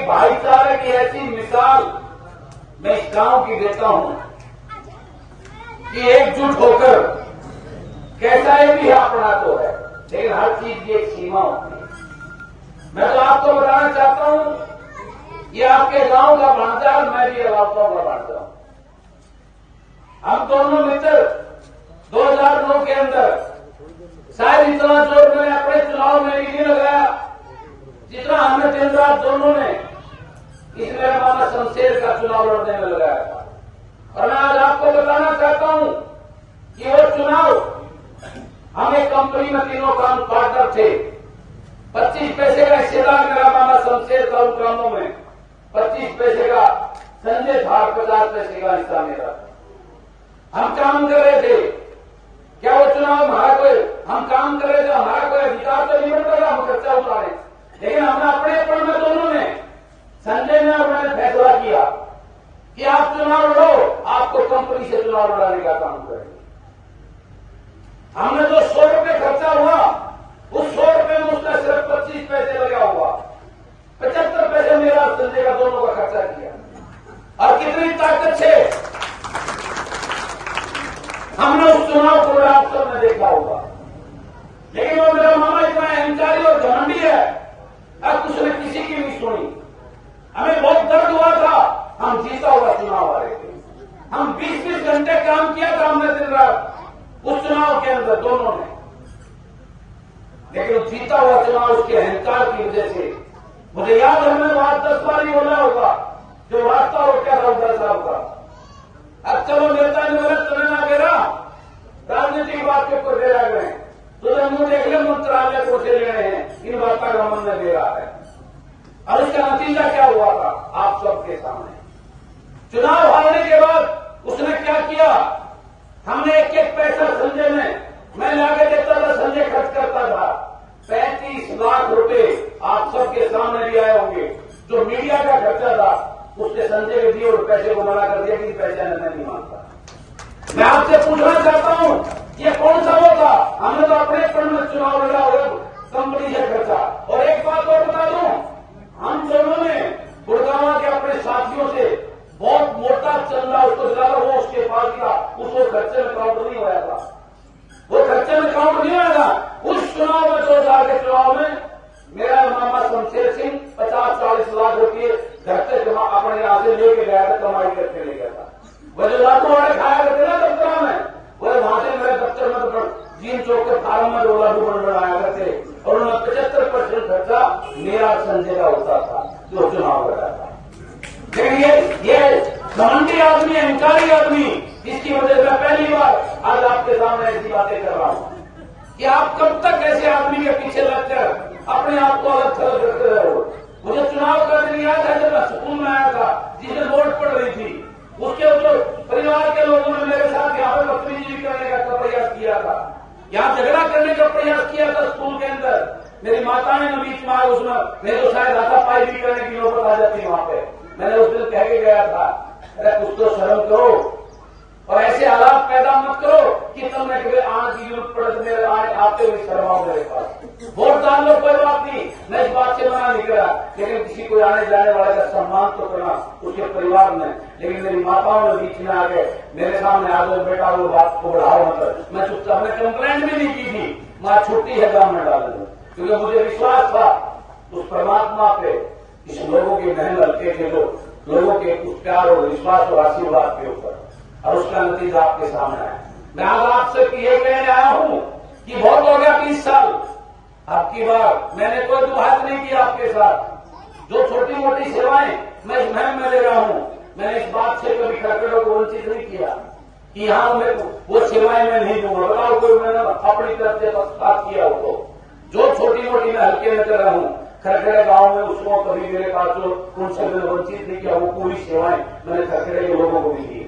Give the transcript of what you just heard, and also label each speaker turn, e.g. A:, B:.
A: एक भाईचारे की ऐसी मिसाल मैं इस गांव की देता हूं कि एकजुट होकर कैसा ये भी अपना तो है, लेकिन हर चीज की एक सीमा होती है। मैं तो आपको बताना चाहता हूं, ये आपके गांव का भांजा है, मैं भी इलाकों का भांजा हूं। हम दोनों मित्र 2009 के अंदर शायद इतना जोर मैंने अपने चुनाव में भी नहीं लगाया जितना हमने दिन रात दोनों ने इस मेरा मामा शमशेर का चुनाव लड़ने में लगाया था। और मैं आज आपको बताना चाहता हूं कि वो चुनाव हम एक कंपनी में तीनों काम पार्टनर थे। 25 पैसे का हिस्सेदार मेरा मामा शमशेर था उन कामों में, 25 पैसे का संजय था, 50 पैसे का हिस्सा मेरा था। हम काम कर रहे थे। क्या वो चुनाव हमारा कोई, हम काम कर रहे थे, हमारा कोई अधिकार तो नहीं बनता था हम खर्चा उतारे, लेकिन हमने अपने में दोनों ने, संजय ने और मैंने फैसला किया कि आप चुनाव लड़ो, आपको कंपनी से चुनाव लड़ाने का काम करेंगे। हमने जो 100 रुपये खर्चा हुआ उस 100 रुपये में उसने सिर्फ 25 पैसे लगा हुआ, 75 पैसे मेरा संजय का दोनों का खर्चा किया। और कितनी ताकत से हमने उस चुनाव को आप सबने देखा होगा। लेकिन वो मेरा मामा इतना अहंकारी और घमंडी है, अब उसने किसी की नहीं सुनी। हमें बहुत दर्द हुआ था, हम जीता हुआ चुनाव आ रहे थे। हम 20-20 घंटे काम किया था हमने दिन रात उस चुनाव के अंदर दोनों ने, लेकिन जीता हुआ चुनाव उसके अहंकार की वजह से, मुझे याद है हमने बात 10 बार ही बोला होगा, जो रास्ता रोका था उधर साहब का। अब चलो नेता ने बोला तुम्हें ना घेरा, राजनीतिक बात के ऊपर घेरा गए, तुझे मुंह देख ले मंत्रालय को से ले रहे हैं, इन बात का गमन में दे रहा है। और इसका नतीजा क्या हुआ था आप सबके सामने। चुनाव हारने के बाद उसने क्या किया, हमने एक पैसा संजय में, मैं लाके देता था, संजय खर्च करता था। 35 लाख रुपए आप सबके सामने भी आए होंगे, जो मीडिया का खर्चा था उसने संजय के दिए और पैसे को मना कर दिया कि पैसा मैं नहीं मांगता। मैं आपसे पूछना चाहता हूं ये कौन सा वो था, हमने तो अपने पण में चुनाव लड़ा और कंपनी से खर्चा। और एक बात और बता दूं, हम दोनों ने गुड़गांव के अपने साथियों से बहुत मोटा चंदा उसको दिला था, वो उसके पास था, उसको खर्चे में काउंट नहीं होया था, वो खर्चे में काउंट नहीं होया था। उस चुनाव में 2000 के चुनाव में मेरा मामा शमशेर सिंह 50-40 लाख रुपये घर से अपने यहां से लेके गया था, कमाई करके ले गया था। वो जो लाखों वाले खाया करते ना दफ्तर में, वो वहां से मेरे दफ्तर में तो जीन चौक के फार्म में 2 लाख रुपये बनाया करते, और उन्होंने 75% खर्चा मेरा संजय का होता था जो चुनाव लड़ा था। लेकिन ये घमंडी आदमी, अहंकारी आदमी, इसकी वजह से मैं पहली बार आज आपके सामने ऐसी बातें कर रहा हूं कि आप कब तक ऐसे आदमी के पीछे लगकर अपने आप को अलग थलग करते रहो। मुझे चुनाव का दिन याद है जब मैं स्कूल में आया था, जिसमें वोट पड़ रही थी, उसके जो परिवार के लोगों ने मेरे साथ यहाँ पे बदतमीजी करने का प्रयास किया था, यहाँ झगड़ा करने का प्रयास किया था स्कूल के अंदर। मेरी माता ने बीच में आए, उसमें मैं तो शायद हाथापाई भी करने की नौबत आ जाती वहां पे। मैंने उस दिन कह के गया था, अरे कुछ तो शर्म करो और ऐसे हालात पैदा मत करो कि तुमने कभी आने की जरूरत पड़े तो मेरे आते हुए शर्माओ मेरे पास। वोट डाल लो कोई बात नहीं, मैं इस बात से मना नहीं करा, लेकिन किसी को आने जाने वाले का सम्मान तो करना उसके परिवार में। लेकिन मेरी माताओं ने बीच में आ गए, मेरे सामने आ गए, बेटा वो बात को बढ़ाओ मतलब। मैं चुपचाप, मैं कंप्लेंट भी नहीं की थी, मां छुट्टी है गांव में डाल दूं, क्योंकि मुझे विश्वास था उस परमात्मा पे, इस लोगों की मेहनत के लोगों के उस प्यार और विश्वास और आशीर्वाद के ऊपर, और उसका नतीजा आपके सामने है। मैं आज आपसे ये कहने आया हूं कि बहुत हो गया 20 साल, आपकी बार मैंने कोई दुहात नहीं किया आपके साथ। जो छोटी मोटी सेवाएं मैं इस मुहिम में ले रहा हूं, मैंने इस बात से कभी खड़खड़ों को वंचित नहीं किया कि यहां मैं वो सेवाएं मैं नहीं दूंगा। बताओ कोई मैंने अपनी तरफ से बात किया हो तो, जो छोटी मोटी मैं हल्के में कर रहा हूं खरखड़े गांव में, उसको कभी मेरे पास जो उनसे मैंने वंचित नहीं किया, वो पूरी सेवाएं मैंने खरखड़े के लोगों को भी दी।